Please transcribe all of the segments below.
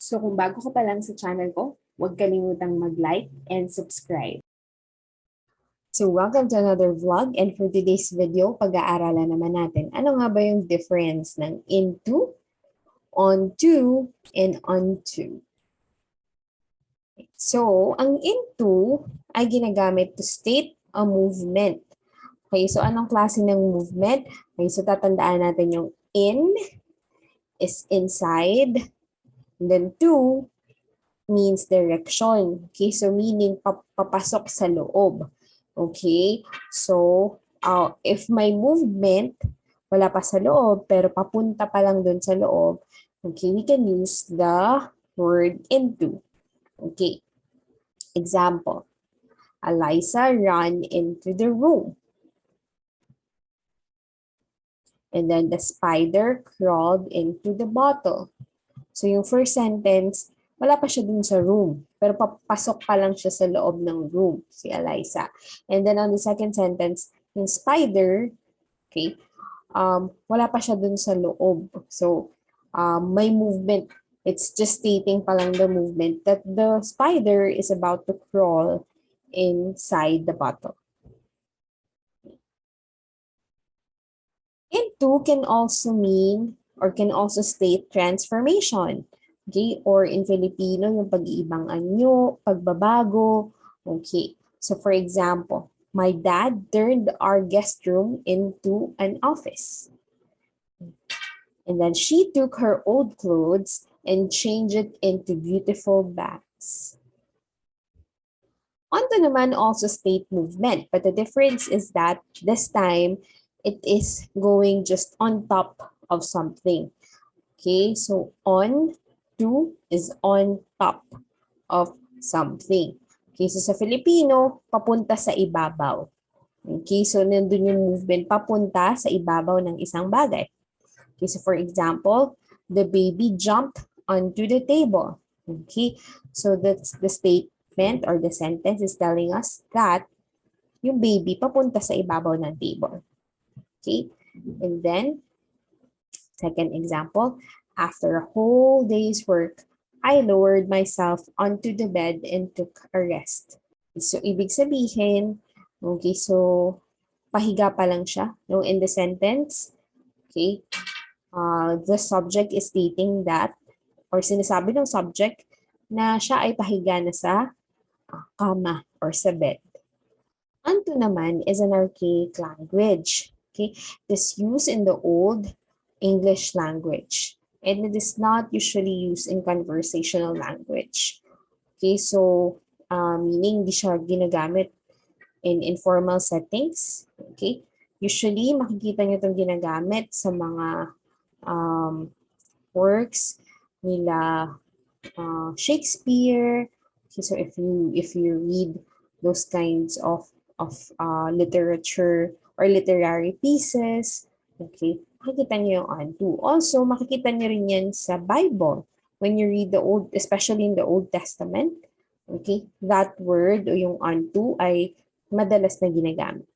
So kung bago ka pa lang sa channel ko, huwag kalimutang mag-like and subscribe. So welcome to another vlog, and for today's video, pag-aaralan naman natin ano nga ba yung difference ng into, onto, and onto. So, ang into ay ginagamit to state a movement. Okay, so anong klase ng movement? Okay, so tatandaan natin yung in is inside, and then to means direction. Okay, so meaning papasok sa loob. Okay, so if may movement, wala pa sa loob, pero papunta pa lang dun sa loob, okay, we can use the word into. Okay, example, Eliza ran into the room. And then the spider crawled into the bottle. So yung first sentence, wala pa siya dun sa room, pero papasok pa lang siya sa loob ng room, si Eliza. And then on the second sentence, yung spider, okay, wala pa siya dun sa loob. So, may movement. It's just stating pa lang the movement that the spider is about to crawl inside the bottle. Into can also mean or can also state transformation. Okay, or in Filipino, yung pag-iibang anyo, pagbabago. Okay, so for example, my dad turned our guest room into an office. And then she took her old clothes and changed it into beautiful bags. Onto naman also state movement, but the difference is that this time, it is going just on top of something. Okay, so on to is on top of something. Okay, so sa Filipino, papunta sa ibabaw. Okay, so nandun yung movement papunta sa ibabaw ng isang bagay. Okay, so for example, the baby jumped onto the table. Okay, so that's the statement or the sentence is telling us that yung baby papunta sa ibabaw ng table. Okay, and then second example, after a whole day's work, I lowered myself onto the bed and took a rest. So, ibig sabihin, okay, so, pahiga pa lang siya, no, in the sentence, okay, the subject is stating that, or sinasabi ng subject, na siya ay pahiga na sa kama or sa bed. Onto naman is an archaic language, okay, it is used in the old English language, and it is not usually used in conversational language. Okay, so meaning di siya ginagamit in informal settings. Okay, usually makikita niyo itong ginagamit sa mga works nila Shakespeare. Okay, so if you read those kinds of literature or literary pieces, okay, makikita niyo yung onto. Also, makikita niyo rin yan sa Bible. When you read the Old, especially in the Old Testament, okay, that word o yung onto ay madalas na ginagamit.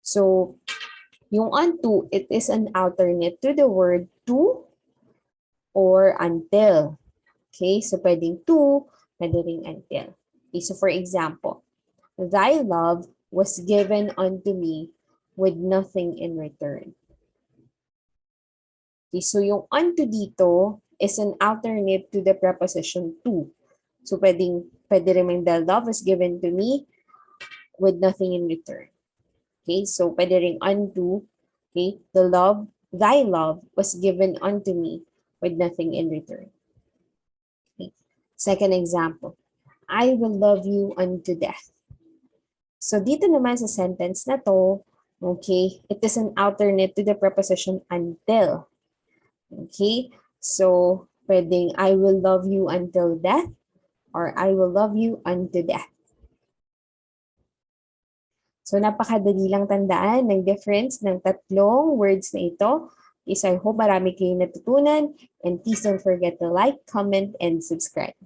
So, yung onto, it is an alternate to the word to or until. Okay, so pwedeng to, pwede ring until. Okay, so for example, thy love was given unto me with nothing in return. Okay, so yung unto dito is an alternate to the preposition to. So pwede rin the love is given to me with nothing in return. Okay, so pwede rin unto, okay, thy love was given unto me with nothing in return. Okay. Second example, I will love you unto death. So dito naman sa sentence na to, okay, it is an alternate to the preposition until. Okay, so pwedeng I will love you until death or I will love you unto death. So napakadali lang tandaan ng difference ng tatlong words na ito. I hope marami kayong natutunan, and please don't forget to like, comment, and subscribe.